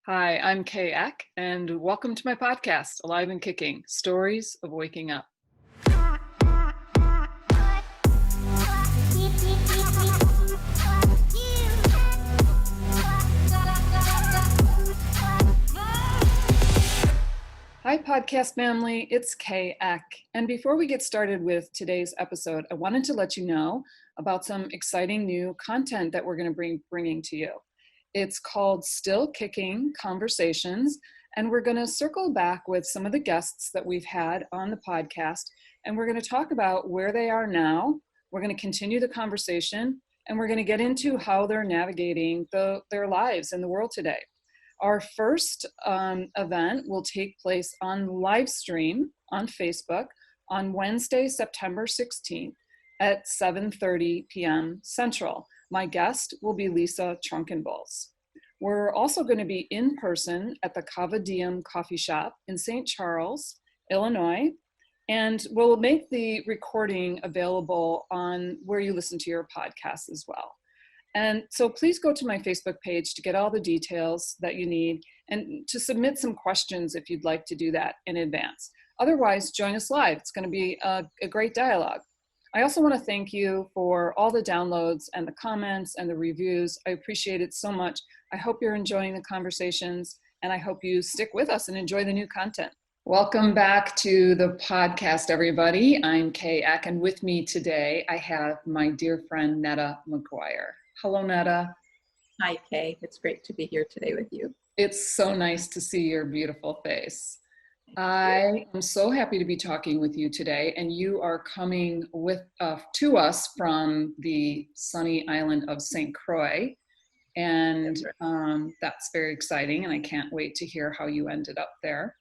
Hi, I'm Kay Eck, and welcome to my podcast, Alive and Kicking, Stories of Waking Up. Hi, podcast family, it's Kay Eck. And before we get started with today's episode, I wanted to let you know about some exciting new content that we're going to be bringing to you. It's called Still Kicking Conversations, and we're going to circle back with some of the guests that we've had on the podcast, and we're going to talk about where they are now. We're going to continue the conversation, and we're going to get into how they're navigating their lives in the world today. Our first event will take place on live stream on Facebook on Wednesday, September 16th at 7:30 p.m. Central. My guest will be Lisa Trunkenbulls. We're also going to be in person at the Cava Diem Coffee Shop in St. Charles, Illinois, and we'll make the recording available on where you listen to your podcast as well. And so please go to my Facebook page to get all the details that you need and to submit some questions if you'd like to do that in advance. Otherwise, join us live. It's going to be a great dialogue. I also want to thank you for all the downloads and the comments and the reviews. I appreciate it so much. I hope you're enjoying the conversations, and I hope you stick with us and enjoy the new content. Welcome back to the podcast, everybody. I'm Kay Eck, and with me today, I have my dear friend, Neda McGuire. Hello, Neda. Hi, Kay. It's great to be here today with you. It's so nice to see your beautiful face. I am so happy to be talking with you today, and you are coming to us from the sunny island of St. Croix, and that's very exciting, and I can't wait to hear how you ended up there.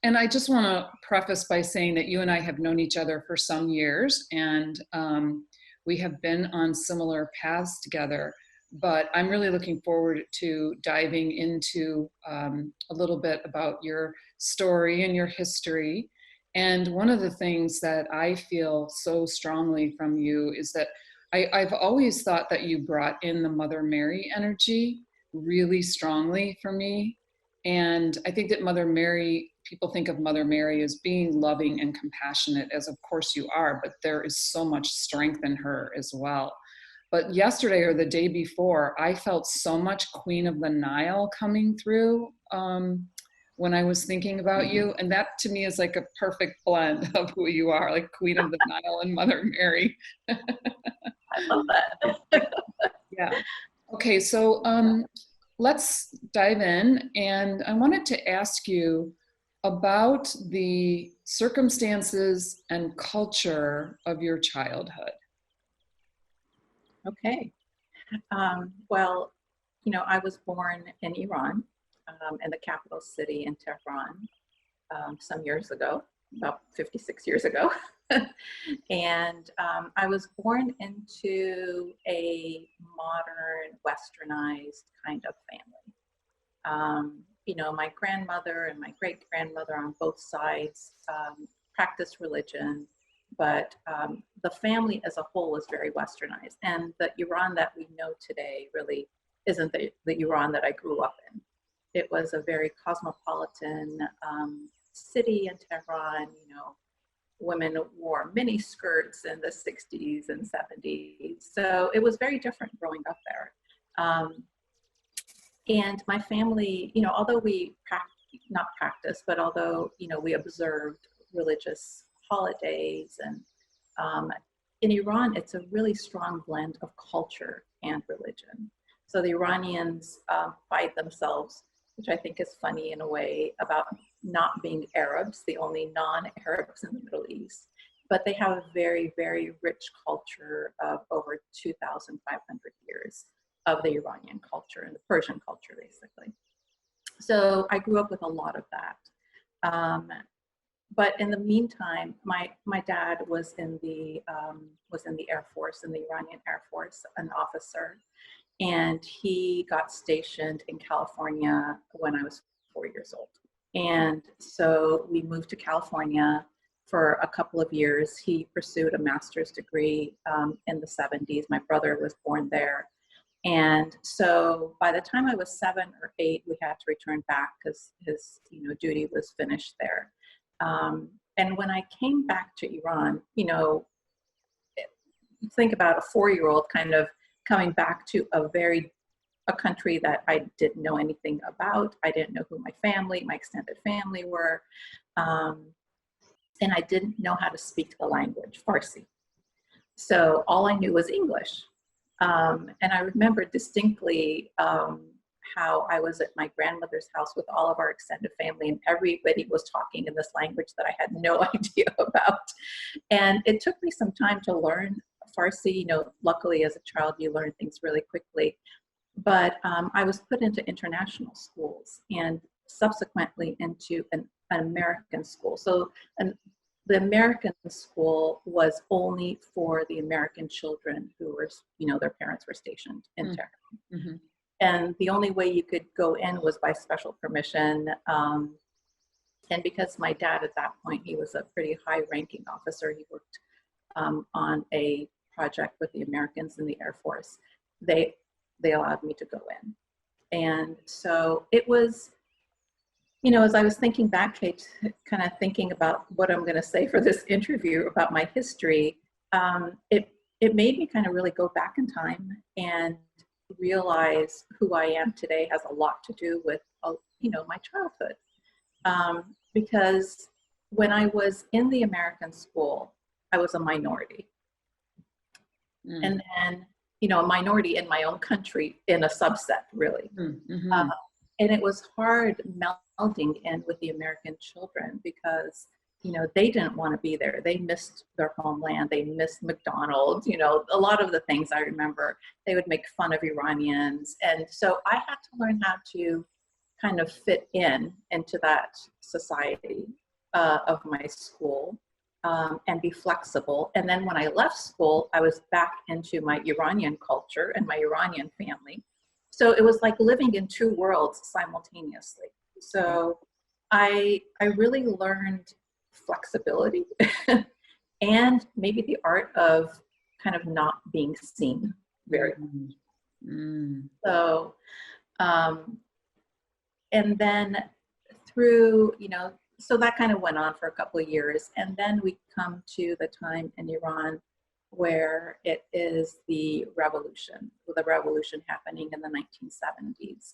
And I just want to preface by saying that you and I have known each other for some years, and we have been on similar paths together, but I'm really looking forward to diving into a little bit about your story and your history. And one of the things that I feel so strongly from you is that I've always thought that you brought in the Mother Mary energy really strongly for me. And I think that Mother Mary, people think of Mother Mary as being loving and compassionate, as of course you are, but there is so much strength in her as well. But yesterday or the day before, I felt so much Queen of the Nile coming through when I was thinking about you. And that to me is like a perfect blend of who you are, like Queen of the Nile and Mother Mary. I love that. Yeah. Okay, so let's dive in. And I wanted to ask you about the circumstances and culture of your childhood. Okay. Well, I was born in Iran, in the capital city in Tehran, some years ago, about 56 years ago. And I was born into a modern, westernized kind of family. My grandmother and my great-grandmother on both sides practiced religion, but the family as a whole is very westernized. And the Iran that we know today really isn't the Iran that I grew up in. It was a very cosmopolitan city in Tehran. Women wore mini skirts in the 60s and 70s. So it was very different growing up there. And my family, although we not practiced, but although, we observed religious holidays, and in Iran, it's a really strong blend of culture and religion. So the Iranians pride themselves, which I think is funny in a way, about not being Arabs, the only non-Arabs in the Middle East, but they have a very, very rich culture of over 2,500 years of the Iranian culture and the Persian culture, basically. So I grew up with a lot of that. But in the meantime, my dad was in the Air Force, in the Iranian Air Force, an officer, and he got stationed in California when I was 4 years old. And so we moved to California for a couple of years. He pursued a master's degree in the 70s. My brother was born there. And so by the time I was 7 or 8, we had to return back because his, duty was finished there. And when I came back to Iran, think about a 4-year-old kind of coming back to a country that I didn't know anything about. I didn't know who my extended family were. And I didn't know how to speak the language, Farsi. So all I knew was English. And I remember distinctly how I was at my grandmother's house with all of our extended family, and everybody was talking in this language that I had no idea about. And it took me some time to learn Farsi. Luckily as a child, you learn things really quickly. But I was put into international schools and subsequently into an American school. So the American school was only for the American children who were, their parents were stationed in Tehran. Mm-hmm. And the only way you could go in was by special permission. And because my dad at that point, he was a pretty high-ranking officer, he worked on a project with the Americans in the Air Force, they allowed me to go in. And so it was, as I was thinking back, Kate, kind of thinking about what I'm going to say for this interview about my history, it made me kind of really go back in time and realize who I am today has a lot to do with, my childhood. Because when I was in the American school, I was a minority. And then, a minority in my own country in a subset, really. Mm-hmm. And it was hard melding in with the American children because, they didn't want to be there. They missed their homeland. They missed McDonald's, a lot of the things I remember. They would make fun of Iranians. And so I had to learn how to kind of fit into that society of my school and be flexible. And then when I left school, I was back into my Iranian culture and my Iranian family. So it was like living in two worlds simultaneously. So I really learned flexibility and maybe the art of kind of not being seen very much. So, and then through, so that kind of went on for a couple of years. And then we come to the time in Iran where it is the revolution, with the revolution happening in the 1970s.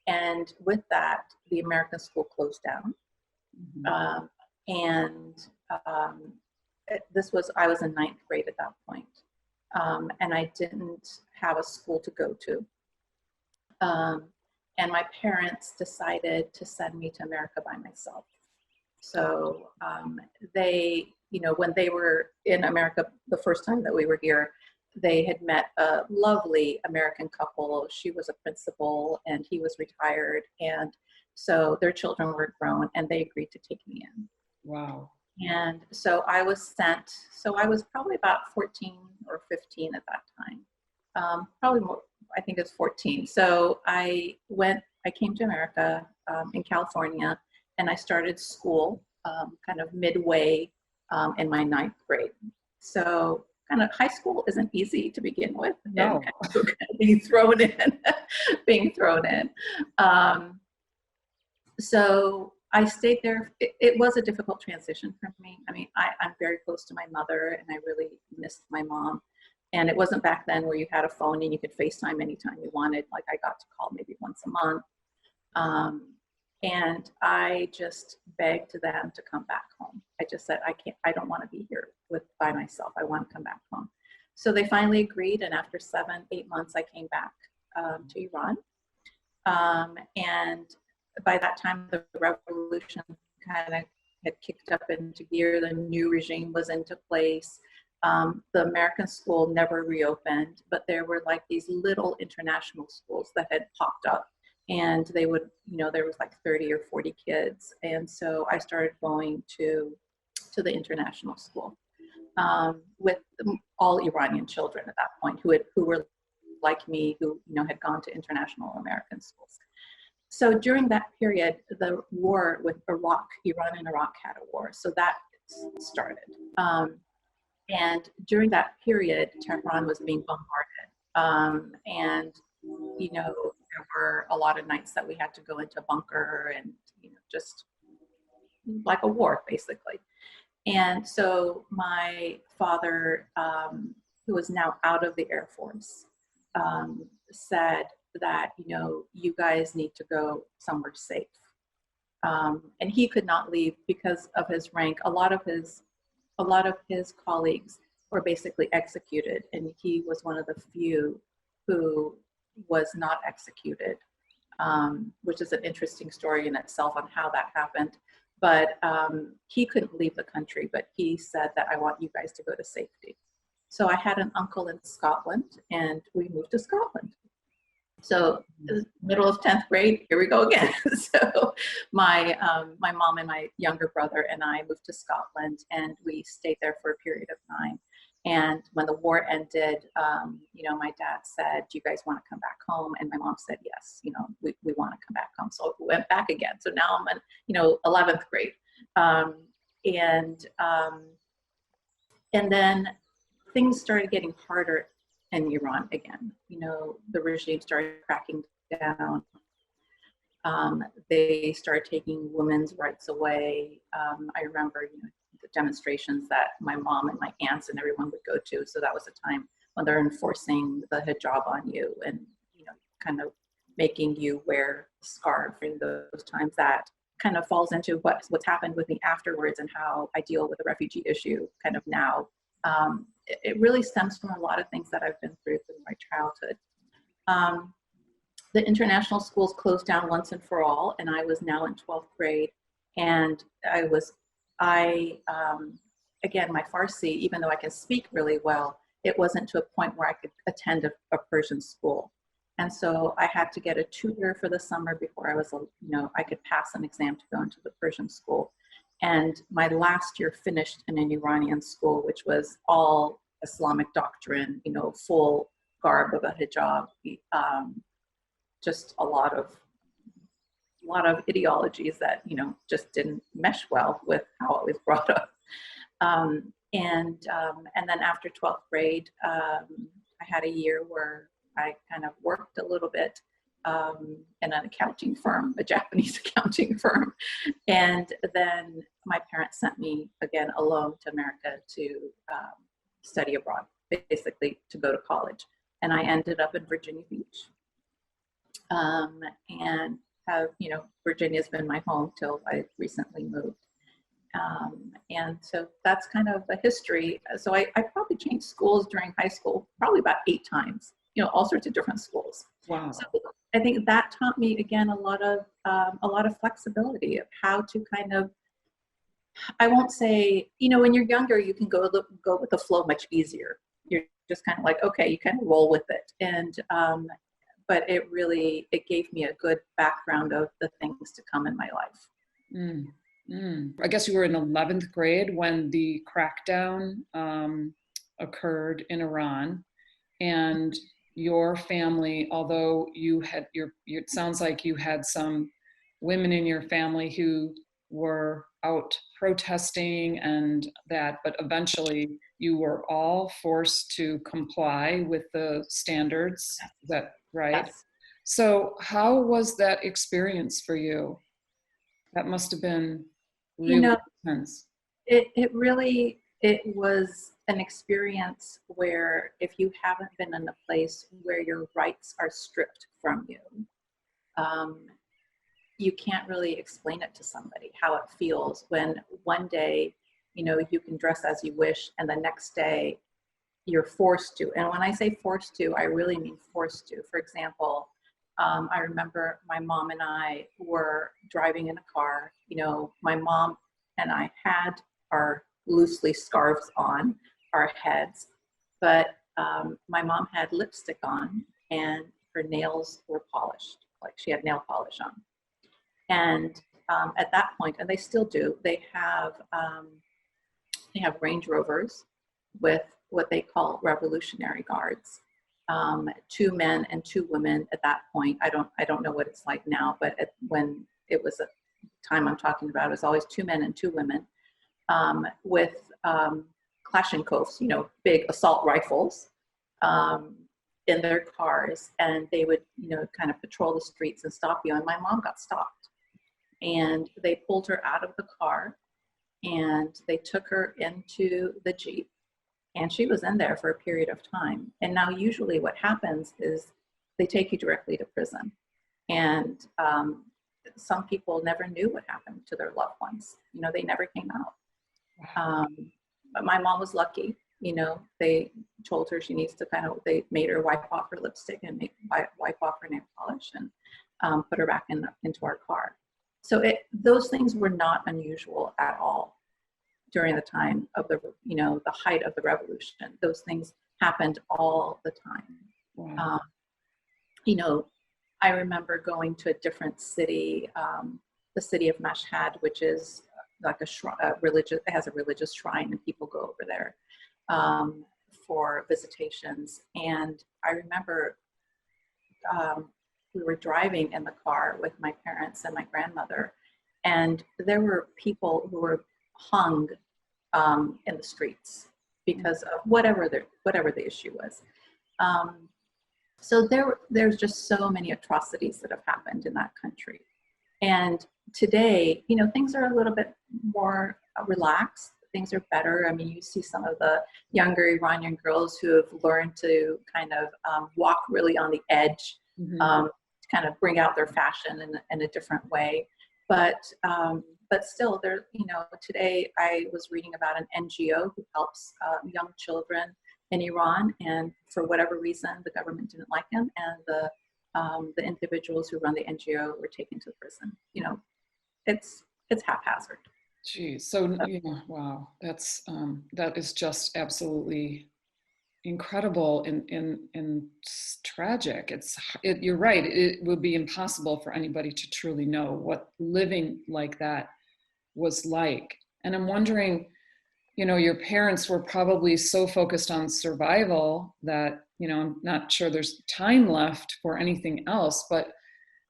And with that, the American school closed down. I was in 9th grade at that point. And I didn't have a school to go to. And my parents decided to send me to America by myself. So they, when they were in America the first time that we were here, they had met a lovely American couple. She was a principal and he was retired. And so their children were grown and they agreed to take me in. Wow. And so I was sent, so I was probably about 14 or 15 at that time. Probably more, I think it was 14. So I came to America in California and I started school kind of midway in my 9th grade. So kind of high school isn't easy to begin with. No. And kind of being thrown in. So I stayed there. It was a difficult transition for me. I mean, I'm very close to my mother and I really missed my mom. And it wasn't back then where you had a phone and you could FaceTime anytime you wanted. Like I got to call maybe once a month. And I just begged them to come back home. I just said, I don't want to be here by myself. I want to come back home. So they finally agreed. And after 7-8 months, I came back to Iran. And by that time, the revolution kind of had kicked up into gear. The new regime was into place. The American school never reopened, but there were like these little international schools that had popped up. And they would, there was like 30 or 40 kids. And so I started going to the international school with all Iranian children at that point who were like me, who, had gone to international American schools. So during that period, the war with Iraq, Iran and Iraq had a war. So that started. And during that period, Tehran was being bombarded And, you know, there were a lot of nights that we had to go into a bunker and, you know, just like a war, basically. And so my father, who is now out of the Air Force, said that, you know, you guys need to go somewhere safe. And he could not leave because of his rank. A lot of his colleagues were basically executed, and he was one of the few who was not executed, which is an interesting story in itself on how that happened. But he couldn't leave the country, but he said that I want you guys to go to safety. So I had an uncle in Scotland, and we moved to Scotland. So middle of 10th grade, here we go again. So my mom and my younger brother and I moved to Scotland, and we stayed there for a period of time. And when the war ended, you know, my dad said, do you guys want to come back home? And my mom said, yes, you know, we want to come back home. So we went back again. So now I'm in, you know, 11th grade. And then things started getting harder in Iran again. You know, the regime started cracking down. They started taking women's rights away. I remember, you know, the demonstrations that my mom and my aunts and everyone would go to. So that was a time when they're enforcing the hijab on you and, you know, kind of making you wear a scarf in those times. That kind of falls into what's happened with me afterwards and how I deal with the refugee issue kind of now. It really stems from a lot of things that I've been through my childhood. The international schools closed down once and for all, and I was now in 12th grade, and again, my Farsi, even though I can speak really well, it wasn't to a point where I could attend a Persian school. And so I had to get a tutor for the summer before I was, you know, I could pass an exam to go into the Persian school. And my last year finished in an Iranian school, which was all Islamic doctrine, you know, full garb of a hijab, just a lot of ideologies that, you know, just didn't mesh well with how I was brought up. And then after 12th grade, I had a year where I kind of worked a little bit in an accounting firm, a Japanese accounting firm. And then my parents sent me again alone to America to study abroad, basically to go to college. And I ended up in Virginia Beach. And have, you know, Virginia's been my home till I recently moved. And so that's kind of the history. So I probably changed schools during high school, probably about 8 times, you know, all sorts of different schools. Wow. So I think that taught me, again, a lot of flexibility of how to kind of, I won't say, you know, when you're younger, you can go with the flow much easier. You're just kind of like, okay, you kind of roll with it. And, but it gave me a good background of the things to come in my life. I guess you were in 11th grade when the crackdown occurred in Iran, and your family, although you had it sounds like you had some women in your family who were out protesting and that, but eventually you were all forced to comply with the standards. Is that right? Yes. So how was that experience for you? That must have been really You know, intense. it was an experience where if you haven't been in a place where your rights are stripped from you, you can't really explain it to somebody how it feels when one day, you know, you can dress as you wish, and the next day you're forced to. And when I say forced to, I really mean forced to. For example, I remember my mom and I were driving in a car. You know, my mom and I had our loosely scarves on our heads, but my mom had lipstick on and her nails were polished, like she had nail polish on. And at that point, and they still do, they have Range Rovers with what they call Revolutionary Guards. 2 men and 2 women at that point. I don't know what it's like now, but when it was a time I'm talking about, it was always 2 men and 2 women with Kalashnikovs, you know, big assault rifles, in their cars, and they would, kind of patrol the streets and stop you. And my mom got stopped, and they pulled her out of the car, and they took her into the Jeep, and she was in there for a period of time. And now usually what happens is they take you directly to prison. And some people never knew what happened to their loved ones. They never came out. But my mom was lucky. They told her she needs to they made her wipe off her lipstick and wipe off her nail polish and put her back into our car. So those things were not unusual at all during the time of the height of the revolution. Those things happened all the time. Wow. I remember going to a different city, the city of Mashhad, which is like it has a religious shrine, and people go over there for visitations. And I remember we were driving in the car with my parents and my grandmother, and there were people who were hung in the streets because of whatever the issue was. So there's just so many atrocities that have happened in that country. And today, things are a little bit more relaxed. Things are better. I mean, you see some of the younger Iranian girls who have learned to kind of walk really on the edge, to kind of bring out their fashion in a different way. But still, there, today I was reading about an NGO who helps young children in Iran, and for whatever reason, the government didn't like him, and the individuals who run the NGO were taken to prison. It's haphazard. Geez, so wow, that is just absolutely incredible and tragic. You're right. It would be impossible for anybody to truly know what living like that was like. And I'm wondering, your parents were probably so focused on survival that, I'm not sure there's time left for anything else, but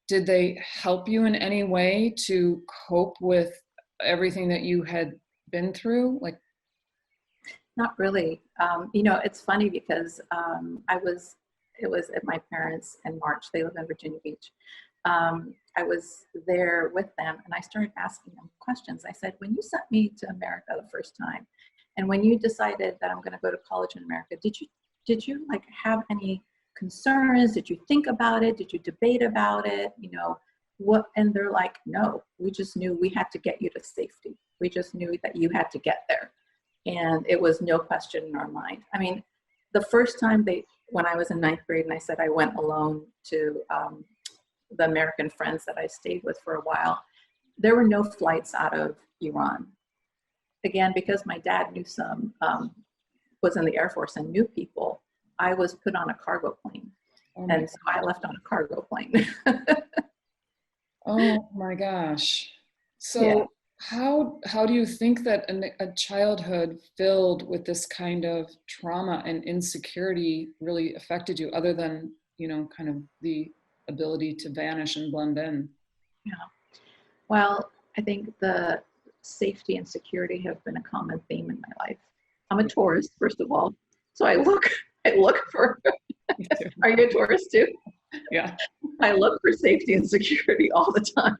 did they help you in any way to cope with everything that you had been through? Like, not really. It's funny because it was at my parents in March. They live in Virginia Beach. I was there with them, and I started asking them questions. I said, when you sent me to America the first time, and when you decided that I'm going to go to college in America, did you like have any concerns? Did you think about it? Did you debate about it? What? And they're like, no, we just knew we had to get you to safety. We just knew that you had to get there. And it was no question in our mind. I mean, the first time when I was in 9th grade and I said I went alone to the American friends that I stayed with for a while, there were no flights out of Iran. Again, because my dad knew was in the Air Force and knew people, I was put on a cargo plane. And so I left on a cargo plane. Oh my gosh. So yeah. how do you think that a childhood filled with this kind of trauma and insecurity really affected you, other than, kind of the ability to vanish and blend in? Yeah. Well, I think the safety and security have been a common theme in my life. I'm a tourist, first of all. So I look for, are you a tourist too? Yeah. I look for safety and security all the time.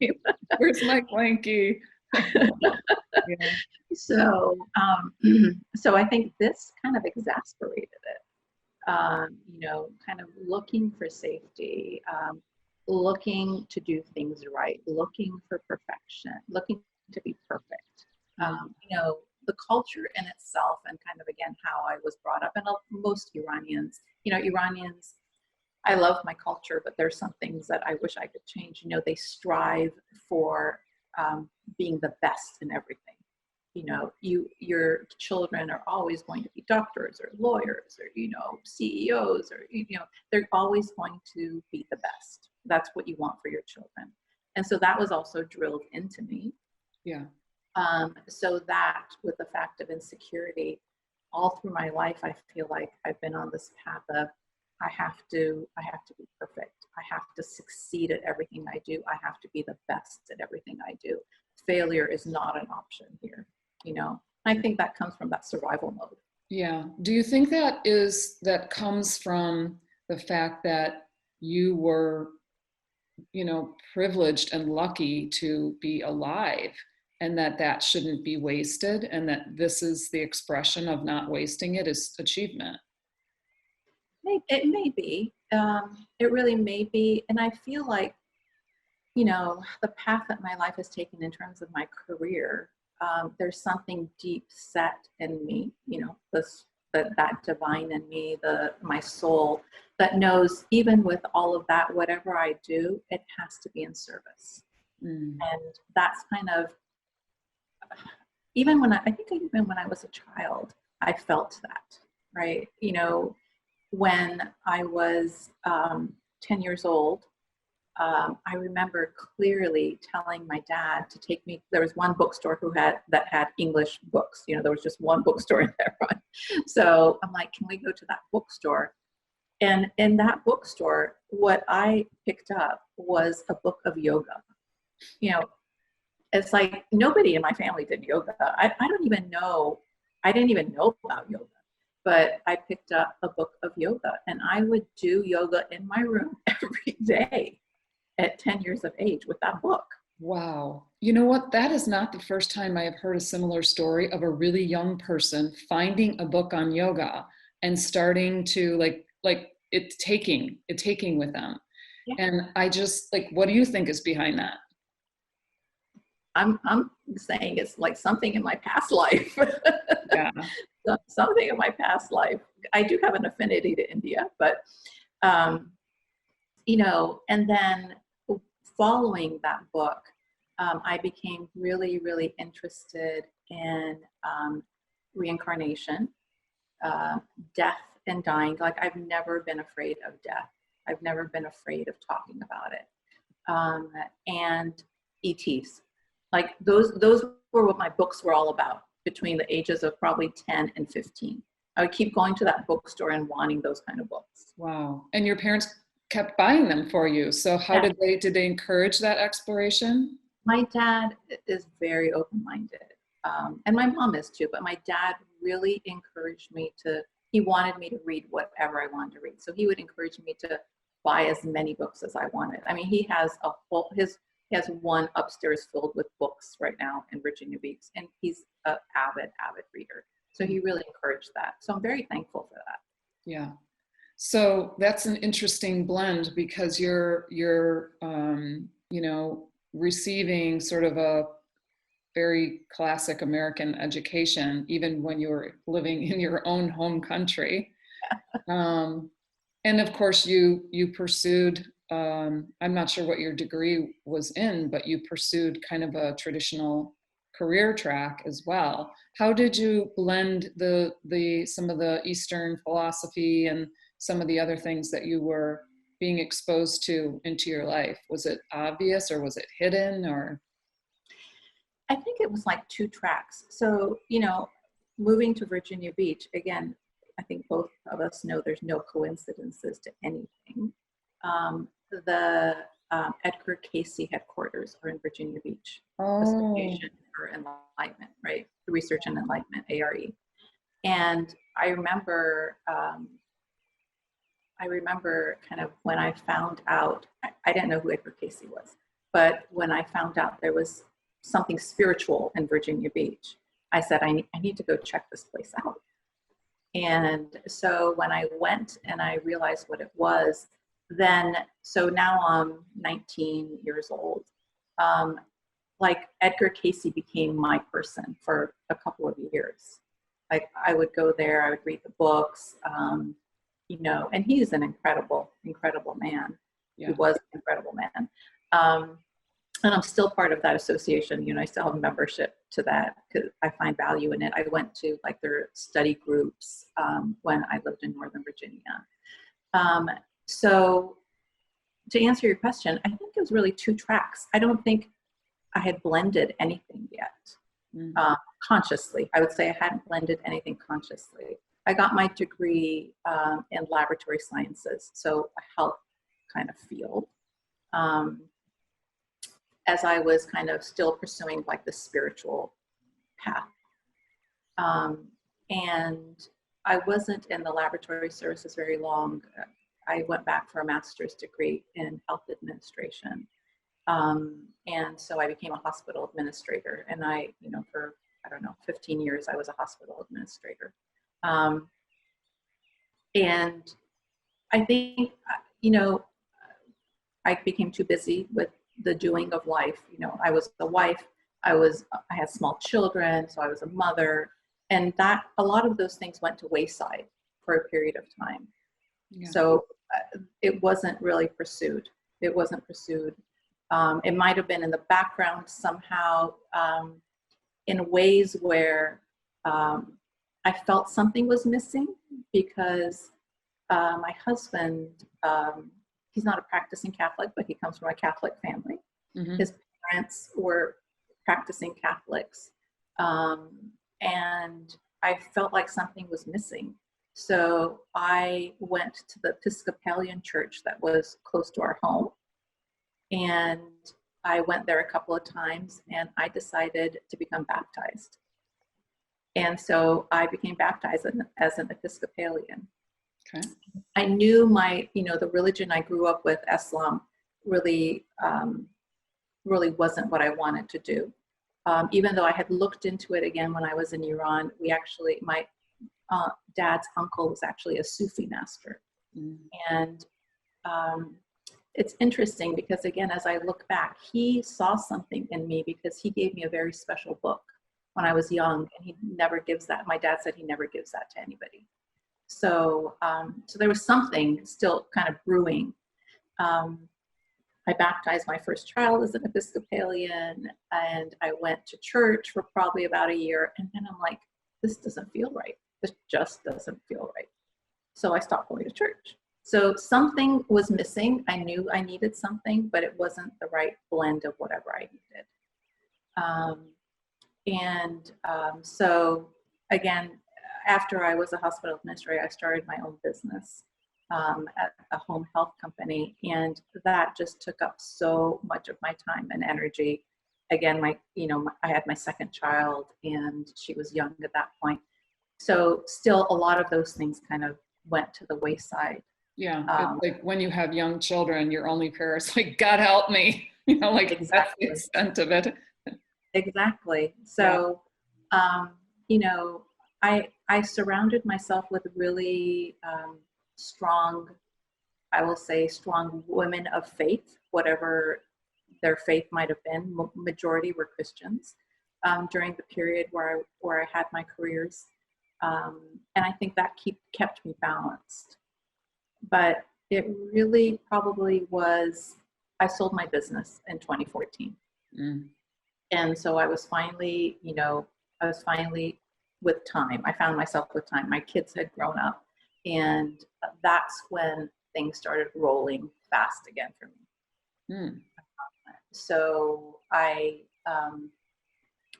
Where's my blankie? Yeah. So I think this kind of exasperated it. Kind of looking for safety, looking to do things right, looking for perfection, looking to be perfect. The culture in itself, and kind of again how I was brought up, and most Iranians, I love my culture, but there's some things that I wish I could change. They strive for being the best in everything. Your children are always going to be doctors or lawyers or, CEOs, or, they're always going to be the best. That's what you want for your children. And so that was also drilled into me. Yeah. So that, with the fact of insecurity, all through my life, I feel like I've been on this path of, I have to be perfect. I have to succeed at everything I do. I have to be the best at everything I do. Failure is not an option here. I think that comes from that survival mode. Yeah. Do you think that comes from the fact that you were, privileged and lucky to be alive, and that shouldn't be wasted, and that this is the expression of not wasting it is achievement. It may be. It really may be. And I feel like, the path that my life has taken in terms of my career, there's something deep set in me, that divine in me, my soul, that knows even with all of that, whatever I do, it has to be in service. Mm. And that's kind of, I think even when I was a child, I felt that, right? When I was 10 years old, I remember clearly telling my dad to take me. There was one bookstore that had English books. There was just one bookstore in there. So I'm like, can we go to that bookstore? And in that bookstore, what I picked up was a book of yoga. It's like nobody in my family did yoga. I don't even know. I didn't even know about yoga. But I picked up a book of yoga, and I would do yoga in my room every day at 10 years of age with that book. Wow. You know what? That is not the first time I have heard a similar story of a really young person finding a book on yoga and starting to like it taking with them. Yeah. And I just what do you think is behind that? I'm saying it's like something in my past life. Yeah. Something in my past life. I do have an affinity to India, but and then following that book, I became really, really interested in reincarnation, death and dying. Like, I've never been afraid of death. I've never been afraid of talking about it. And ETs. Like those were what my books were all about between the ages of probably 10 and 15. I would keep going to that bookstore and wanting those kind of books. Wow. And your parents kept buying them for you. So how did they encourage that exploration? My dad is very open-minded. And my mom is too, but my dad really encouraged me he wanted me to read whatever I wanted to read. So he would encourage me to buy as many books as I wanted. I mean, he has he has one upstairs filled with books right now in Virginia Beach, and he's an avid reader. So he really encouraged that. So I'm very thankful for that. Yeah. So that's an interesting blend, because you're receiving sort of a very classic American education, even when you were living in your own home country. And of course you pursued, I'm not sure what your degree was in, but you pursued kind of a traditional career track as well. How did you blend some of the Eastern philosophy and some of the other things that you were being exposed to into your life? Was it obvious, or was it hidden, or? I think it was like two tracks. So, moving to Virginia Beach, again, I think both of us know there's no coincidences to anything. The Edgar Cayce headquarters are in Virginia Beach. Oh. Association for Enlightenment, right? Research and Enlightenment, ARE. And I remember kind of when I found out, I didn't know who Edgar Cayce was, but when I found out there was something spiritual in Virginia Beach, I said, I need to go check this place out. And so when I went and I realized what it was, so now I'm 19 years old. Like Edgar Cayce became my person for a couple of years. Like, I would go there, I would read the books, and he's an incredible man. Yeah. He was an incredible man. And I'm still part of that association. I still have a membership to that because I find value in it. I went to like their study groups when I lived in Northern Virginia. So to answer your question, I think it was really two tracks. I don't think I had blended anything yet. Consciously. I would say I hadn't blended anything consciously. I got my degree in laboratory sciences, so a health kind of field. As I was kind of still pursuing like the spiritual path. And I wasn't in the laboratory services very long. I went back for a master's degree in health administration. And so I became a hospital administrator, and for, I don't know, 15 years, I was a hospital administrator. And I think, I became too busy with the doing of life. I was a wife, I had small children, so I was a mother, and that a lot of those things went to wayside for a period of time. Yeah. So it wasn't really pursued. It wasn't pursued. It might have been in the background somehow, in ways where I felt something was missing, because my husband, he's not a practicing Catholic, but he comes from a Catholic family. Mm-hmm. His parents were practicing Catholics. And I felt like something was missing. So I went to the Episcopalian church that was close to our home. And I went there a couple of times, and I decided to become baptized. And so I became baptized as an Episcopalian. Okay. I knew the religion I grew up with, Islam, really wasn't what I wanted to do. Even though I had looked into it again when I was in Iran, my dad's uncle was actually a Sufi master. Mm. And it's interesting because, again, as I look back, he saw something in me because he gave me a very special book when I was young, and he never gives that. My dad said he never gives that to anybody. So there was something still kind of brewing. I baptized my first child as an Episcopalian, and I went to church for probably about a year, and then I'm like, this doesn't feel right. This just doesn't feel right. So I stopped going to church. So something was missing. I knew I needed something, but it wasn't the right blend of whatever I needed. So again, after I was a hospital administrator, I started my own business at a home health company, and that just took up so much of my time and energy. Again, I had my second child, and she was young at that point. So still a lot of those things kind of went to the wayside. Yeah, it's like when you have young children, your only prayer is like, God help me, exactly. That's the extent of it. Exactly. So, I surrounded myself with really strong, I will say, strong women of faith, whatever their faith might have been. Majority were Christians during the period where I had my careers. And I think that kept me balanced. But it really probably was, I sold my business in 2014. Mm. And so I was finally with time. I found myself with time. My kids had grown up, and that's when things started rolling fast again for me. Mm. So I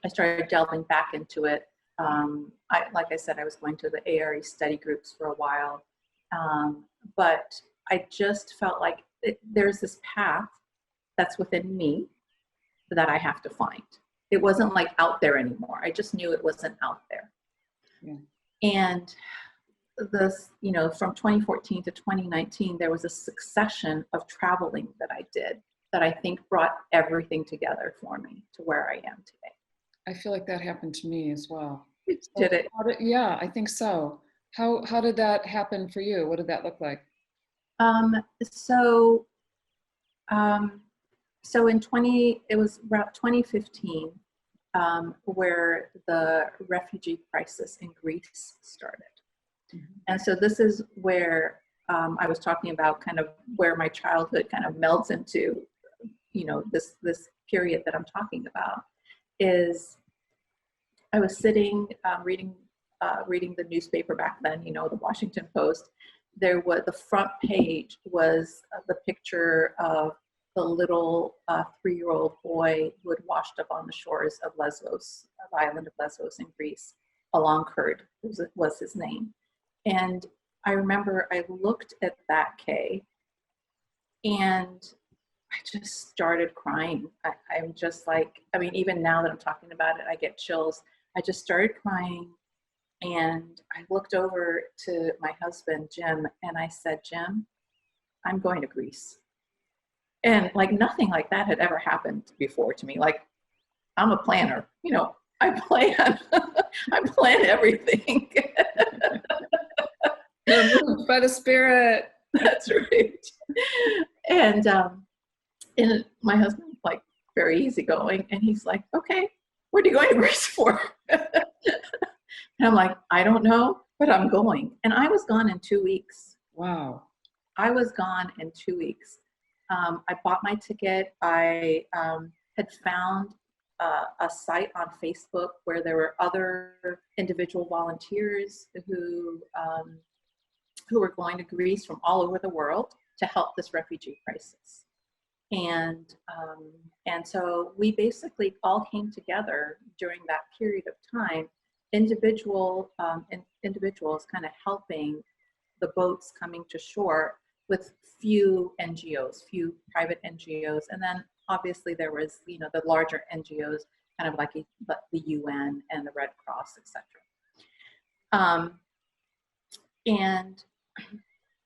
started delving back into it. Like I said, I was going to the ARE study groups for a while. But I just felt like there's this path that's within me that I have to find. It wasn't like out there anymore. I just knew it wasn't out there. Yeah. And this, from 2014 to 2019, there was a succession of traveling that I did that I think brought everything together for me to where I am today. I feel like that happened to me as well. Did it? Yeah, I think so. How did that happen for you? What did that look like? So it was about 2015 where the refugee crisis in Greece started. Mm-hmm. And so this is where I was talking about kind of where my childhood kind of melts into, this period that I'm talking about. Is I was sitting reading the newspaper back then, the Washington Post. There was the front page was the picture of the little 3-year-old boy who had washed up on the shores of Lesbos, the island of Lesbos in Greece. Alankard was his name. And I remember I looked at that, Kay, and I just started crying. I'm just like, even now that I'm talking about it, I get chills. I just started crying, and I looked over to my husband, Jim, and I said, Jim, I'm going to Greece. And like nothing like that had ever happened before to me. Like, I'm a planner, you know, I plan, I plan everything. You're moved by the spirit. That's right. And my husband, like, very easygoing, and he's like, okay, what are you going to Greece for? And I'm like, I don't know, but I'm going. And I was gone in 2 weeks. Wow. I was gone in 2 weeks. I bought my ticket. I had found a site on Facebook where there were other individual volunteers who were going to Greece from all over the world to help this refugee crisis. And so we basically all came together during that period of time, individuals kind of helping the boats coming to shore with few NGOs, few private NGOs. And then obviously there was, you know, the larger NGOs, kind of like the UN and the Red Cross, etc. And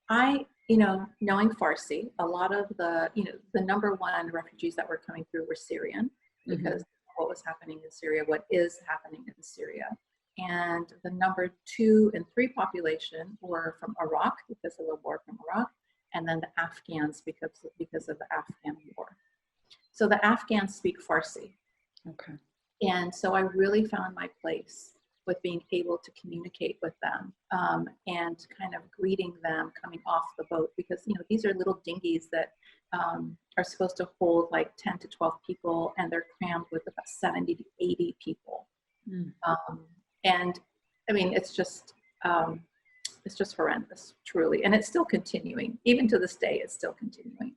I, you know, knowing Farsi, a lot of the, you know, the number one refugees that were coming through were Syrian, because what was happening in Syria, what is happening in Syria. And the number 2 and 3 population were from Iraq because of the war from Iraq, and then the Afghans because of the Afghan war. So the Afghans speak Farsi. Okay. And so I really found my place with being able to communicate with them and kind of greeting them coming off the boat, because, you know, these are little dinghies that are supposed to hold like 10 to 12 people, and they're crammed with about 70 to 80 people. And I mean, it's just horrendous, truly. And it's still continuing. Even to this day, it's still continuing.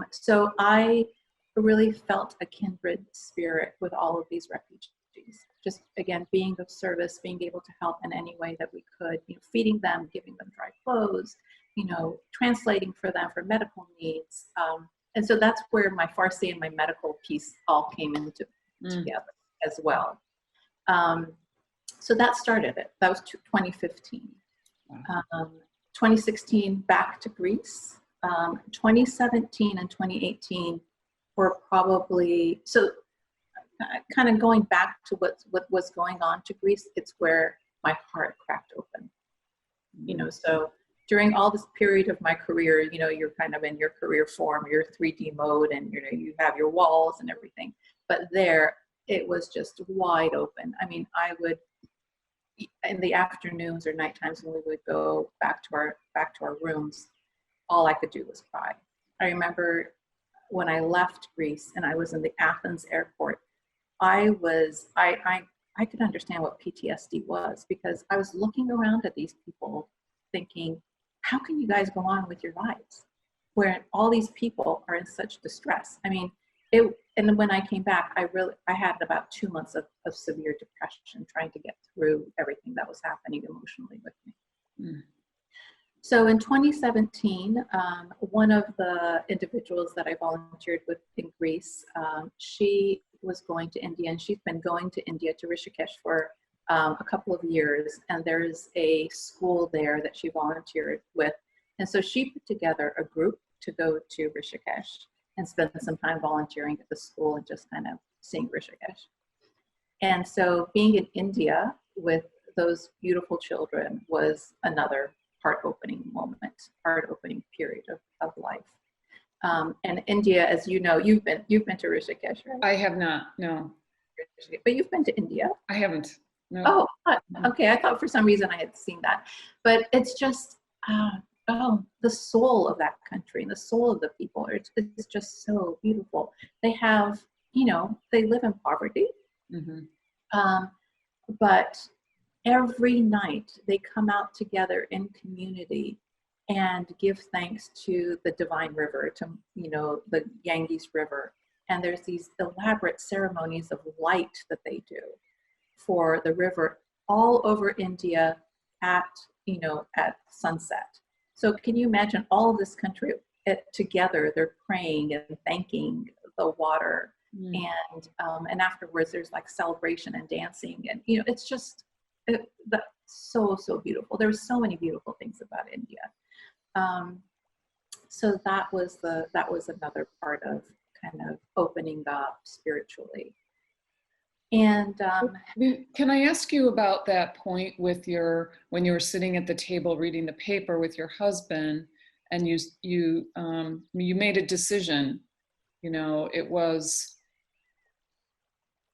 So I really felt a kindred spirit with all of these refugees. Just, again, being of service, being able to help in any way that we could, you know, feeding them, giving them dry clothes, you know, translating for them for medical needs. And so that's where my Farsi and my medical piece all came into together as well. So that started it. That was 2015. 2016, back to Greece. 2017 and 2018 were probably, so kind of going back to what was going on to Greece, it's where my heart cracked open. You know, so during all this period of my career, you know, you're kind of in your career form, your 3D mode, and, you know, you have your walls and everything. But there, it was just wide open. I mean, I would, in the afternoons or night times when we would go back to our rooms, all I could do was cry. I remember when I left Greece and I was in the Athens airport, I could understand what PTSD was, because I was looking around at these people thinking, how can you guys go on with your lives where all these people are in such distress? I mean, and when I came back, I had about 2 months of severe depression trying to get through everything that was happening emotionally with me. So in 2017, one of the individuals that I volunteered with in Greece, she was going to India, and she's been going to India, to Rishikesh, for a couple of years. And there's a school there that she volunteered with. And so she put together a group to go to Rishikesh and spend some time volunteering at the school and just kind of seeing Rishikesh. And so being in India with those beautiful children was another heart-opening moment, heart-opening period of life. And India, as you know, you've been to Rishikesh, right? I have not, no. But you've been to India? I haven't, no. Oh, okay. I thought for some reason I had seen that. But it's just, the soul of that country and the soul of the people, it's just so beautiful. They have, you know, they live in poverty, but every night they come out together in community and give thanks to the divine river, to, you know, the Ganges River. And there's these elaborate ceremonies of light that they do for the river all over India at, you know, at sunset. So can you imagine all of this country together, they're praying and thanking the water. And afterwards there's like celebration and dancing, and, you know, it's just that's so beautiful. There were so many beautiful things about India. So that was another part of kind of opening up spiritually. And Can I ask you about that point with when you were sitting at the table reading the paper with your husband, and you made a decision, that was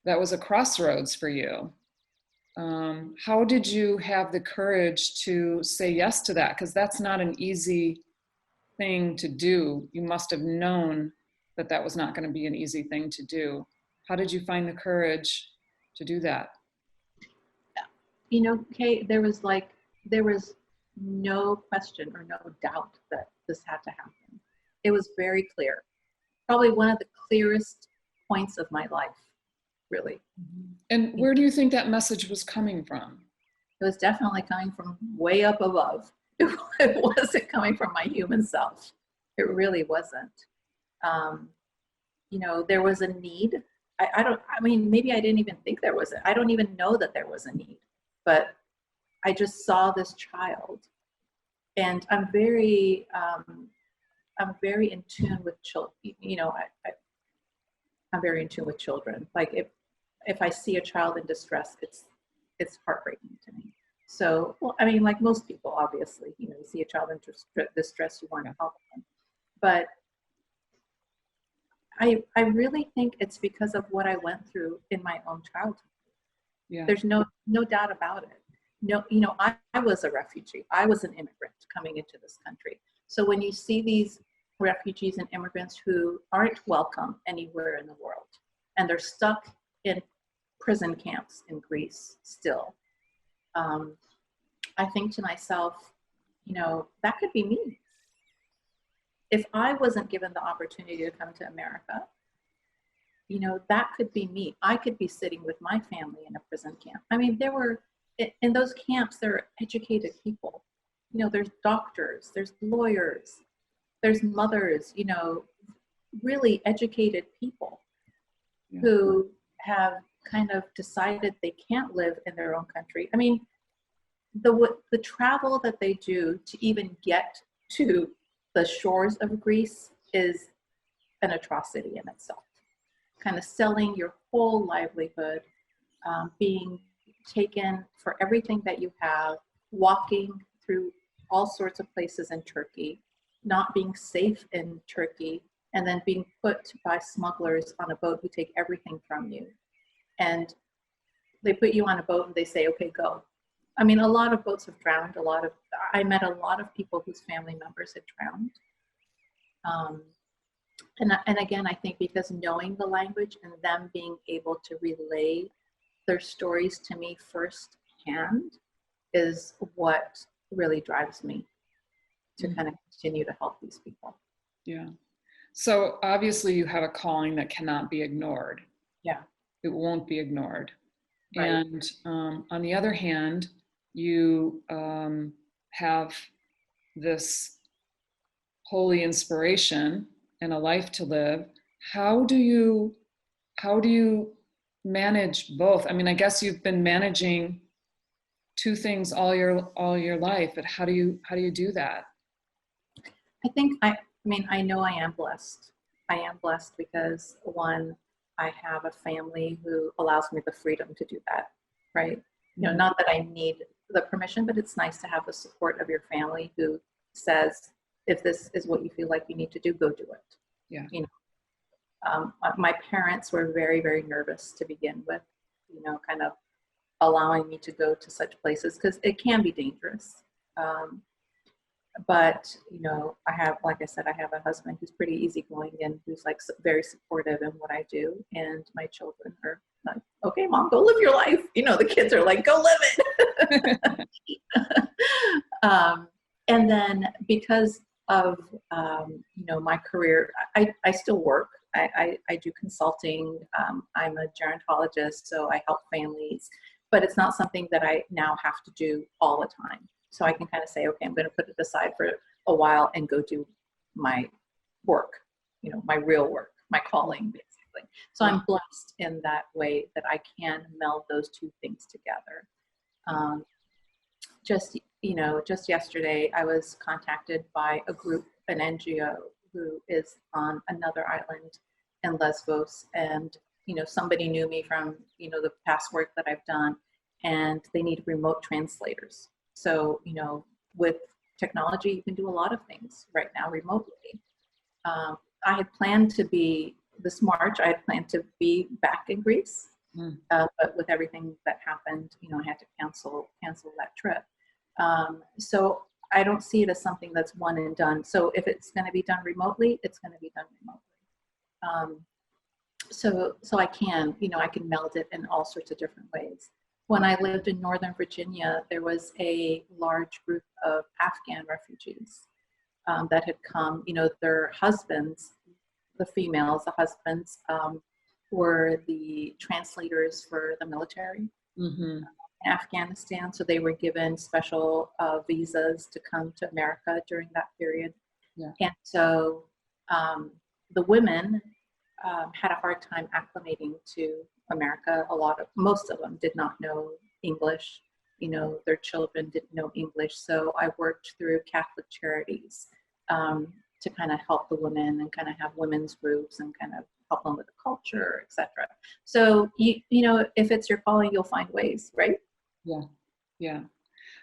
a crossroads for you. How did you have the courage to say yes to that? Because that's not an easy thing to do. You must have known that was not going to be an easy thing to do. How did you find the courage to do that? Kay, there was no question or no doubt that this had to happen. It was very clear. Probably one of the clearest points of my life, really. And where do you think that message was coming from? It was definitely coming from way up above. It wasn't coming from my human self. It really wasn't. There was a need. Maybe I didn't even think there was I don't even know that there was a need, but I just saw this child, and I'm very in tune with children. I'm very in tune with children. Like if I see a child in distress, it's heartbreaking to me. So, like most people, obviously, you see a child in distress, you want to help them. But I really think it's because of what I went through in my own childhood. Yeah. There's no doubt about it. No, I was a refugee. I was an immigrant coming into this country. So when you see these refugees and immigrants who aren't welcome anywhere in the world, and they're stuck in prison camps in Greece still, I think to myself, that could be me. If I wasn't given the opportunity to come to America, that could be me. I could be sitting with my family in a prison camp. In those camps, there are educated people. There's doctors, there's lawyers, there's mothers, really educated people who have kind of decided they can't live in their own country. The travel that they do to even get to the shores of Greece is an atrocity in itself. Kind of selling your whole livelihood, being taken for everything that you have, walking through all sorts of places in Turkey, not being safe in Turkey, and then being put by smugglers on a boat who take everything from you. And they put you on a boat and they say, okay, go. A lot of boats have drowned. I met a lot of people whose family members had drowned. And again, I think because knowing the language and them being able to relay their stories to me firsthand is what really drives me to kind of continue to help these people. Yeah. So obviously you have a calling that cannot be ignored. Yeah. It won't be ignored. Right. And on the other hand, you have this holy inspiration and a life to live. How do you manage both? I guess you've been managing two things all your life, but how do you do that? I think I know I am blessed. I am blessed because one, I have a family who allows me the freedom to do that, right? Not that I need the permission, but it's nice to have the support of your family who says, if this is what you feel like you need to do, go do it. Yeah. My parents were very, very nervous to begin with, kind of allowing me to go to such places because it can be dangerous. But I have, like I said, I have a husband who's pretty easygoing and who's very supportive in what I do. And my children are like, okay, mom, go live your life. The kids are like, go live it. And then because of, my career, I still work. I do consulting. I'm a gerontologist, so I help families, but it's not something that I now have to do all the time. So I can kind of say, okay, I'm going to put it aside for a while and go do my work, my real work, my calling, basically. So I'm blessed in that way that I can meld those two things together. Just yesterday, I was contacted by a group an NGO who is on another island in Lesbos, and somebody knew me from the past work that I've done, and they need remote translators. So with technology, you can do a lot of things right now remotely. I had planned to be this March. I had planned to be back in Greece, but with everything that happened, I had to cancel that trip. So I don't see it as something that's one and done. So if it's going to be done remotely, it's going to be done remotely. So I can, I can meld it in all sorts of different ways. When I lived in Northern Virginia, there was a large group of Afghan refugees that had come. Their husbands, the females, the husbands were the translators for the military in Afghanistan. So they were given special visas to come to America during that period. Yeah. And so the women had a hard time acclimating to America. Most of them did not know English. Their children didn't know English. So I worked through Catholic Charities to kind of help the women and kind of have women's groups and kind of help them with the culture, etc. So if it's your calling, you'll find ways, right? Yeah.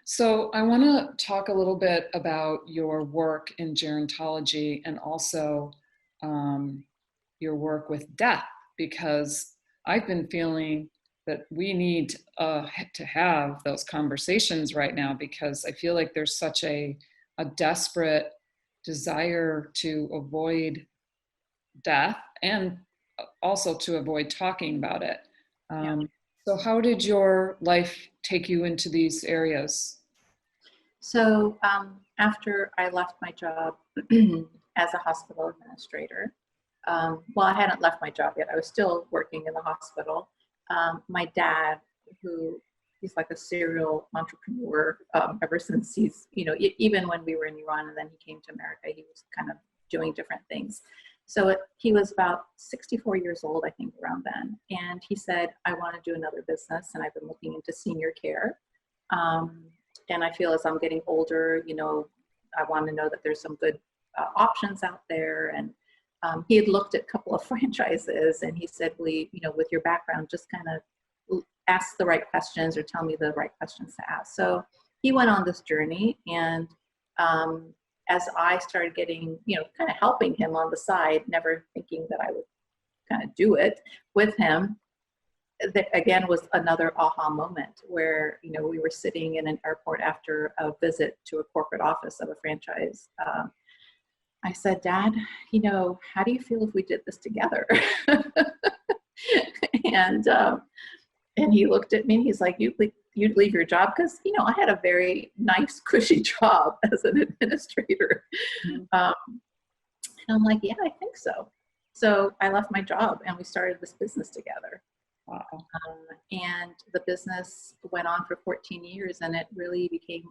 So I want to talk a little bit about your work in gerontology and also your work with death, because I've been feeling that we need to have those conversations right now, because I feel like there's such a desperate desire to avoid death and also to avoid talking about it. So how did your life take you into these areas? So after I left my job as a hospital administrator, well, I hadn't left my job yet. I was still working in the hospital. My dad, he's like a serial entrepreneur ever since even when we were in Iran and then he came to America, he was kind of doing different things. So he was about 64 years old, I think, around then. And he said, I want to do another business. And I've been looking into senior care. And I feel as I'm getting older, I want to know that there's some good options out there. And he had looked at a couple of franchises and he said, with your background, just kind of ask the right questions or tell me the right questions to ask. So he went on this journey, and as I started getting, kind of helping him on the side, never thinking that I would kind of do it with him, that again was another aha moment where, we were sitting in an airport after a visit to a corporate office of a franchise. I said, Dad, how do you feel if we did this together? And he looked at me and he's like, you'd leave your job? Because, I had a very nice, cushy job as an administrator. And I'm like, yeah, I think so. So I left my job and we started this business together. Wow. And the business went on for 14 years, and it really became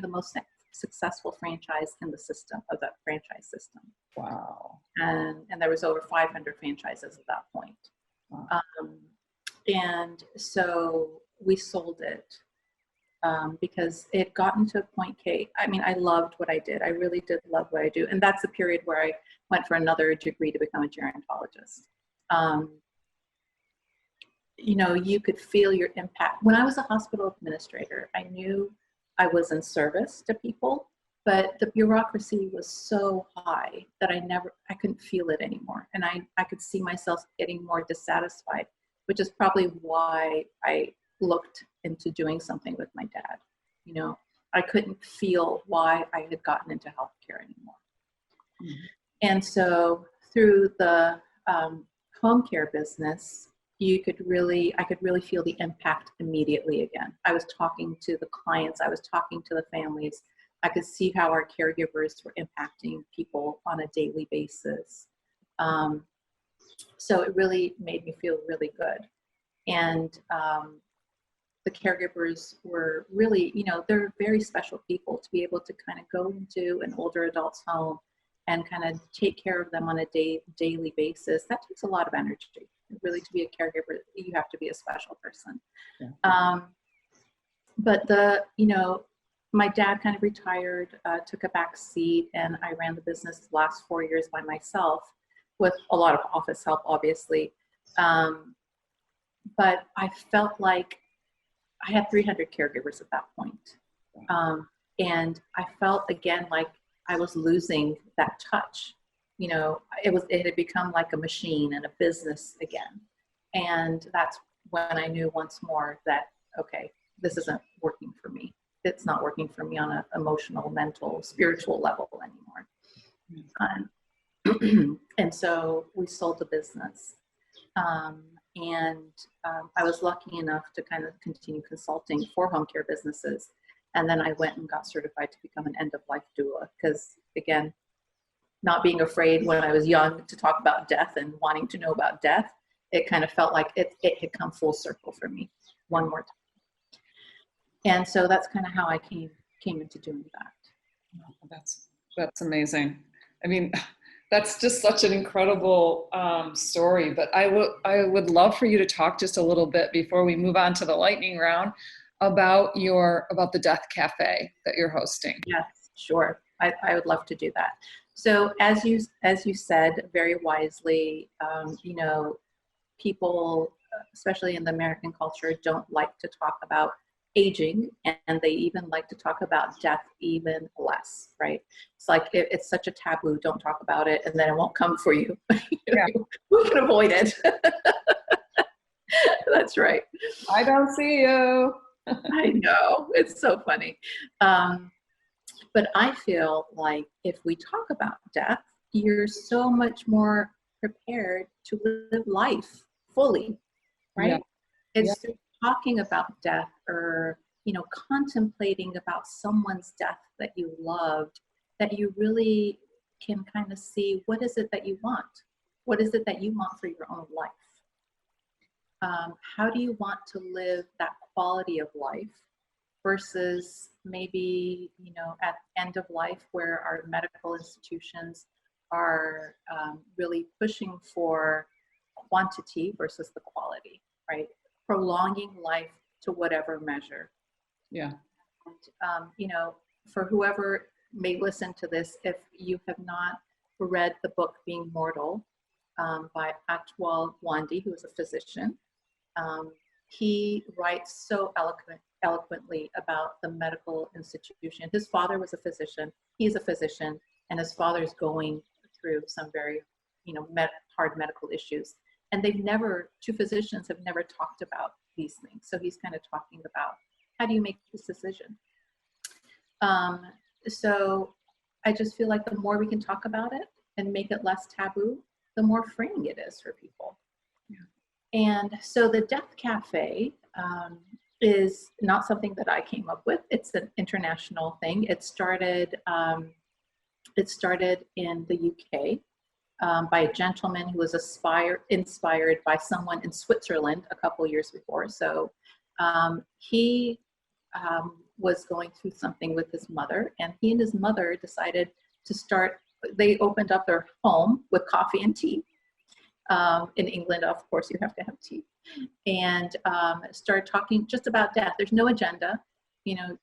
the most successful franchise in the system of that franchise system. Wow. And there was over 500 franchises at that point. Wow. And so we sold it because it had gotten to a point, Kate. I mean, I loved what I did. I really did love what I do. And that's the period where I went for another degree to become a gerontologist. You could feel your impact. When I was a hospital administrator, I knew I was in service to people, but the bureaucracy was so high that I couldn't feel it anymore. And I could see myself getting more dissatisfied, which is probably why I looked into doing something with my dad. I couldn't feel why I had gotten into healthcare anymore. Mm-hmm. And so through the home care business, I could really feel the impact immediately again. I was talking to the clients, I was talking to the families. I could see how our caregivers were impacting people on a daily basis. So it really made me feel really good. And the caregivers were really, they're very special people to be able to kind of go into an older adult's home and kind of take care of them on a daily basis. That takes a lot of energy. Really, to be a caregiver, you have to be a special person. Yeah. But my dad kind of retired, took a back seat, and I ran the business the last 4 years by myself with a lot of office help, obviously. But I felt like I had 300 caregivers at that point. And I felt again like I was losing that touch. You know, it had become like a machine and a business again. And that's when I knew once more that, okay, this isn't working for me. It's not working for me on an emotional, mental, spiritual level anymore. And so we sold the business. I was lucky enough to kind of continue consulting for home care businesses. And then I went and got certified to become an end-of-life doula, because again, not being afraid when I was young to talk about death and wanting to know about death, it kind of felt like it had come full circle for me one more time. And so that's kind of how I came into doing that. That's amazing. I mean, that's just such an incredible story. But I would love for you to talk just a little bit before we move on to the lightning round about the Death Cafe that you're hosting. Yes, sure. I would love to do that. So as you said very wisely, you know, people, especially in the American culture, don't like to talk about aging, and they even like to talk about death even less, right? It's like it's such a taboo, don't talk about it, and then it won't come for you. Yeah. We can avoid it. That's right. I don't see you. I know, it's so funny. But I feel like if we talk about death, you're so much more prepared to live life fully, right? Yeah. It's through talking about death, or, you know, contemplating about someone's death that you loved, that you really can kind of see, what is it that you want? What is it that you want for your own life? How do you want to live that quality of life versus maybe, you know, at end of life, where our medical institutions are really pushing for quantity versus the quality, right? Prolonging life to whatever measure. Yeah. And, you know, for whoever may listen to this, if you have not read the book Being Mortal by Atwal Wandi, who is a physician, he writes so eloquently about the medical institution. His father was a physician, he's a physician, and his father's going through some very, you know, hard medical issues. And two physicians have never talked about these things. So he's kind of talking about, how do you make this decision? So I just feel like the more we can talk about it and make it less taboo, the more freeing it is for people. Yeah. And so the Death Cafe is not something that I came up with. It's an international thing. It started in the UK. By a gentleman who was inspired by someone in Switzerland a couple years before. So he was going through something with his mother, and he and his mother decided to they opened up their home with coffee and tea. In England, of course, you have to have tea. And started talking just about death. There's no agenda. You know,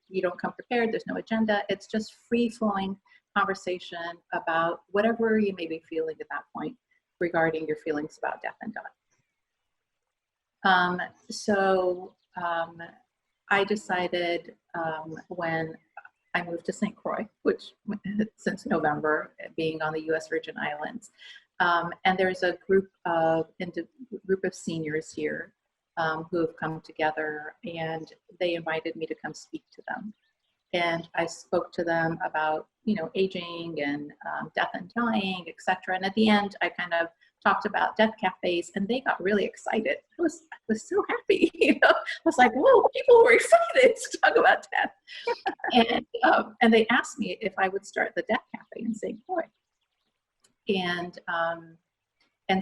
you don't come prepared. There's no agenda. It's just free-flowing conversation about whatever you may be feeling at that point regarding your feelings about death and dying. So I decided when I moved to St. Croix, which since November, being on the U.S. Virgin Islands, and there's a group of seniors here who have come together, and they invited me to come speak to them. And I spoke to them about, you know, aging and death and dying, etc. And at the end, I kind of talked about death cafes, and they got really excited. I was so happy, you know. I was like, whoa, people were excited to talk about death. And they asked me if I would start the Death Cafe in St. Croix. And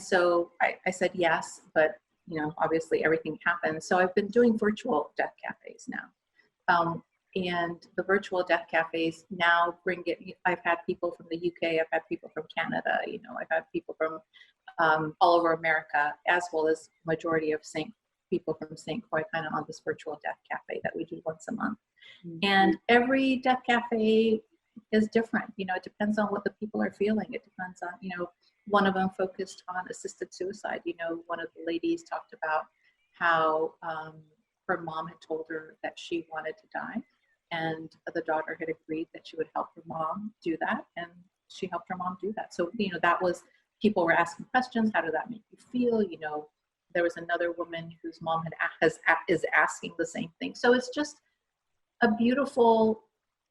so I said yes, but, you know, obviously everything happened. So I've been doing virtual death cafes now. And the virtual death cafes now I've had people from the UK, I've had people from Canada, you know, I've had people from all over America, as well as majority of St. people from St. Croix kind of on this virtual death cafe that we do once a month. Mhm. And every death cafe is different. You know, it depends on what the people are feeling. It depends on, you know, one of them focused on assisted suicide. You know, one of the ladies talked about how her mom had told her that she wanted to die, and the daughter had agreed that she would help her mom do that, and she helped her mom do that. So, you know, that was, people were asking questions. How did that make you feel? You know, there was another woman whose mom is asking the same thing. So it's just a beautiful,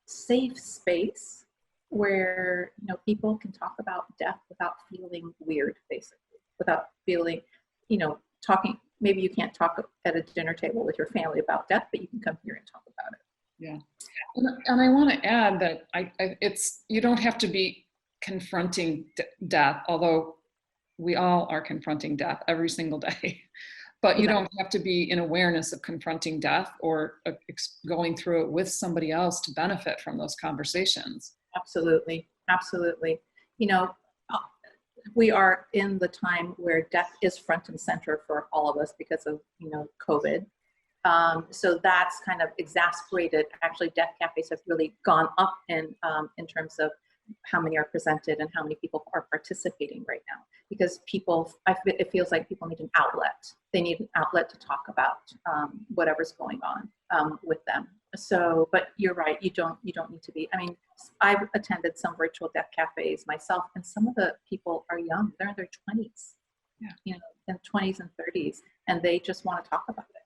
safe space where, you know, people can talk about death without feeling weird, basically, without feeling, you know, talking. Maybe you can't talk at a dinner table with your family about death, but you can come here and talk about it. Yeah. And I want to add that it's, you don't have to be confronting death, although we all are confronting death every single day. But you don't have to be in awareness of confronting death or going through it with somebody else to benefit from those conversations. Absolutely. Absolutely. You know, we are in the time where death is front and center for all of us because of, you know, COVID. So that's kind of exasperated. Actually, death cafes have really gone up in terms of how many are presented and how many people are participating right now. Because people, it feels like people need an outlet. They need an outlet to talk about whatever's going on with them. So, but you're right. You don't need to be. I mean, I've attended some virtual death cafes myself, and some of the people are young. They're in their 20s. Yeah. You know, in 20s and 30s, and they just want to talk about it.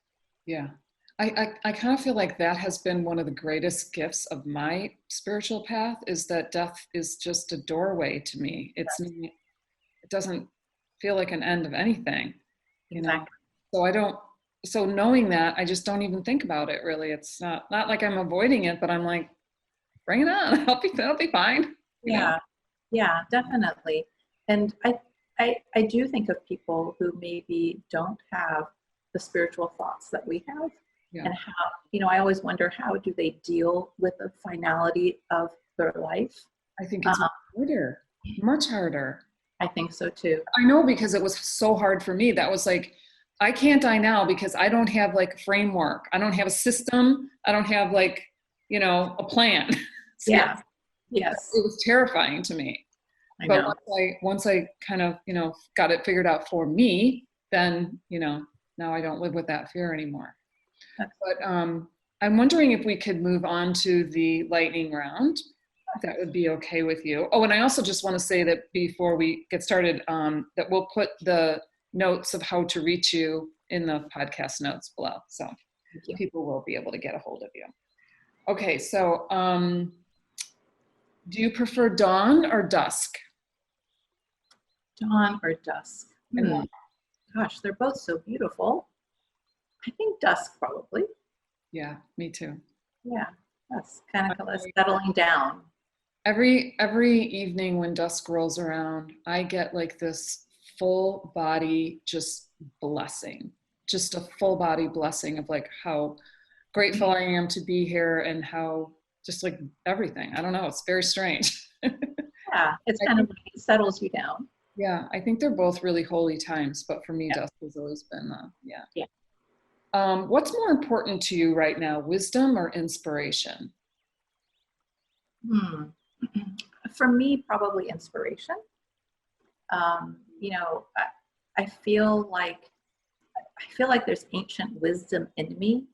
Yeah. I kind of feel like that has been one of the greatest gifts of my spiritual path, is that death is just a doorway to me. It doesn't feel like an end of anything, you know? So knowing that, I just don't even think about it really. It's not like I'm avoiding it, but I'm like, bring it on. I'll be fine. You know? Yeah, definitely. And I do think of people who maybe don't have the spiritual thoughts that we have. Yeah. And how, you know, I always wonder, how do they deal with the finality of their life? I think it's harder, much harder. I think so too. I know, because it was so hard for me. That was like, I can't die now because I don't have like a framework. I don't have a system. I don't have like, you know, a plan. Yeah. Yes. It was terrifying to me. I But know. once I kind of, you know, got it figured out for me, then, you know, now I don't live with that fear anymore. But I'm wondering if we could move on to the lightning round. If that would be okay with you. Oh, and I also just want to say that before we get started, that we'll put the notes of how to reach you in the podcast notes below. So people will be able to get a hold of you. Okay, so do you prefer dawn or dusk? Dawn or dusk? Gosh, they're both so beautiful. I think dusk, probably. Yeah, me too. Yeah, that's kind of settling down. Every evening when dusk rolls around, I get like this full body just blessing, just a full body blessing of like how grateful I am to be here and how just like everything. I don't know. It's very strange. Yeah, it's kind of, it settles you down. Yeah, I think they're both really holy times, but for me, dusk has always been, Yeah. What's more important to you right now, wisdom or inspiration? For me, probably inspiration. You know, I feel like there's ancient wisdom in me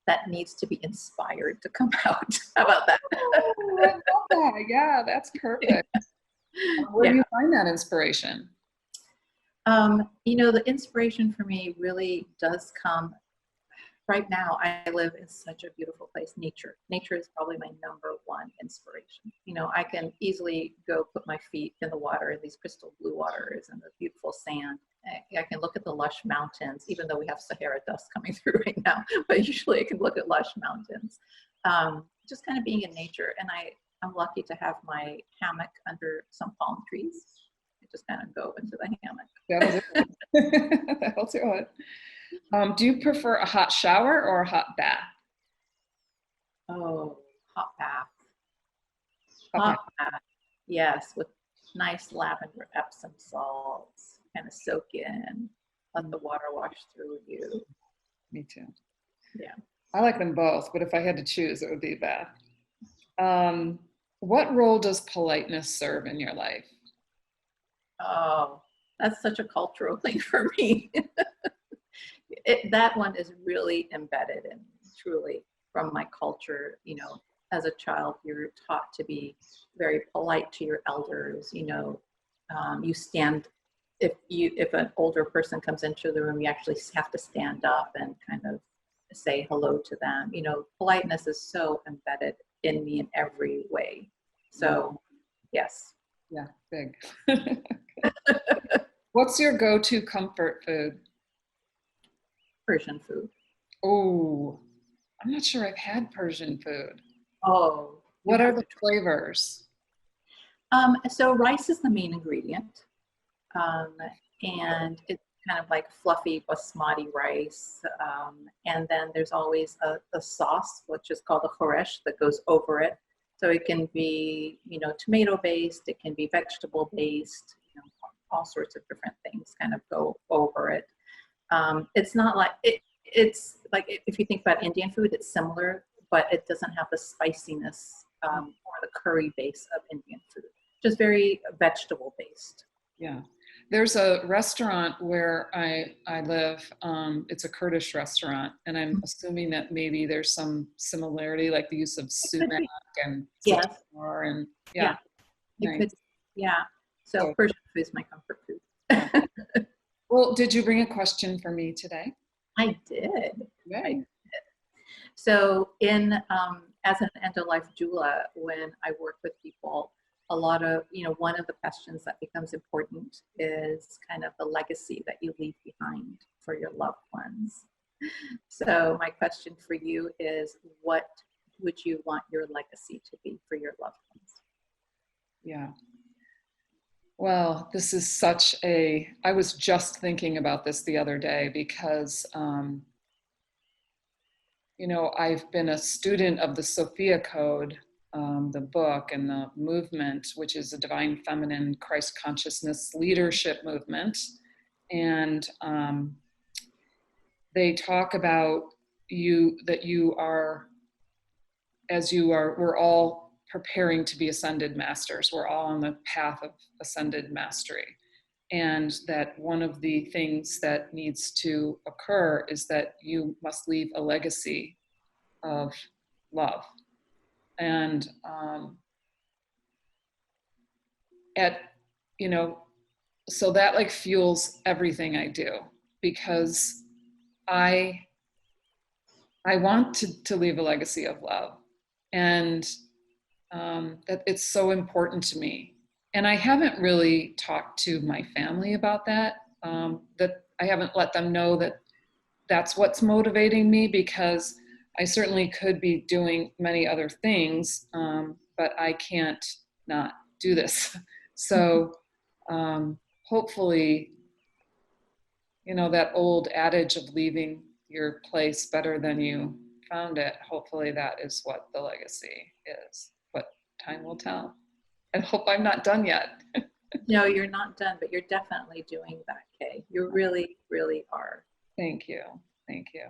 that needs to be inspired to come out. How about that? Oh, I love that. Yeah, that's perfect. Where do you find that inspiration? You know, the inspiration for me really does come. Right now, I live in such a beautiful place. Nature is probably my number one inspiration. You know, I can easily go put my feet in the water, in these crystal blue waters and the beautiful sand. I can look at the lush mountains, even though we have Sahara dust coming through right now, but usually I can look at lush mountains. Just kind of being in nature. And I'm lucky to have my hammock under some palm trees. I just kind of go into the hammock. That'll do it. Do you prefer a hot shower or a hot bath? Oh, hot bath. Hot bath. Yes, with nice lavender Epsom salts. Kind of soak in, let the water wash through you. Me too. Yeah. I like them both, but if I had to choose, it would be that. What role does politeness serve in your life? Oh, that's such a cultural thing for me. That one is really embedded in truly from my culture. As a child, you're taught to be very polite to your elders. You stand, if an older person comes into the room, you actually have to stand up and kind of say hello to them. Politeness is so embedded in me in every way. So, yes. Yeah, big. What's your go-to comfort food? Persian food. Oh, I'm not sure I've had Persian food. Oh, you What are have the to try. flavors? So rice is the main ingredient, um, and it's kind of like fluffy basmati rice. And then there's always a sauce, which is called a khoresh, that goes over it. So it can be, tomato based, it can be vegetable based, all sorts of different things kind of go over it. It's not like it's like if you think about Indian food, it's similar, but it doesn't have the spiciness or the curry base of Indian food. Just very vegetable based. Yeah. There's a restaurant where I live. It's a Kurdish restaurant, and I'm assuming that maybe there's some similarity, like the use of Could sumac be. and Yes. za'atar and Yeah. yeah, It nice. could. Yeah. So So, Persian food is my comfort yeah. food. Well, did you bring a question for me today? I did. I Yay. So in as an end of life doula, when I work with people, a lot of, one of the questions that becomes important is kind of the legacy that you leave behind for your loved ones. So my question for you is, what would you want your legacy to be for your loved ones? Yeah. Well, this is I was just thinking about this the other day because, I've been a student of the Sophia Code, the book and the movement, which is a divine feminine Christ consciousness leadership movement. And they talk about that you are, we're all preparing to be ascended masters. We're all on the path of ascended mastery. And that one of the things that needs to occur is that you must leave a legacy of love. And at, you know, so that like fuels everything I do because I I want to leave a legacy of love. And that it's so important to me. And I haven't really talked to my family about that. That I haven't let them know that that's what's motivating me because I certainly could be doing many other things, but I can't not do this. So hopefully, that old adage of leaving your place better than you found it, hopefully that is what the legacy is. But time will tell. I hope I'm not done yet. No, you're not done, but you're definitely doing that, Kay. You really, really are. Thank you. Thank you.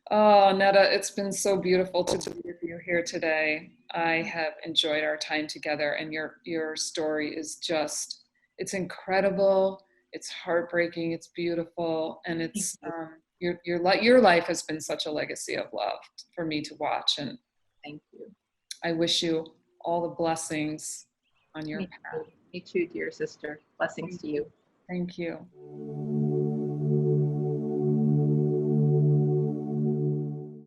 Oh, Neda, it's been so beautiful to be with you here today. I have enjoyed our time together, and your story is just, it's incredible. It's heartbreaking. It's beautiful, and Thank it's you. your life has been such a legacy of love for me to watch, and Thank you. I wish you all the blessings on your Me path. too. Me too, dear sister. Blessings Thank to you. you. Thank you.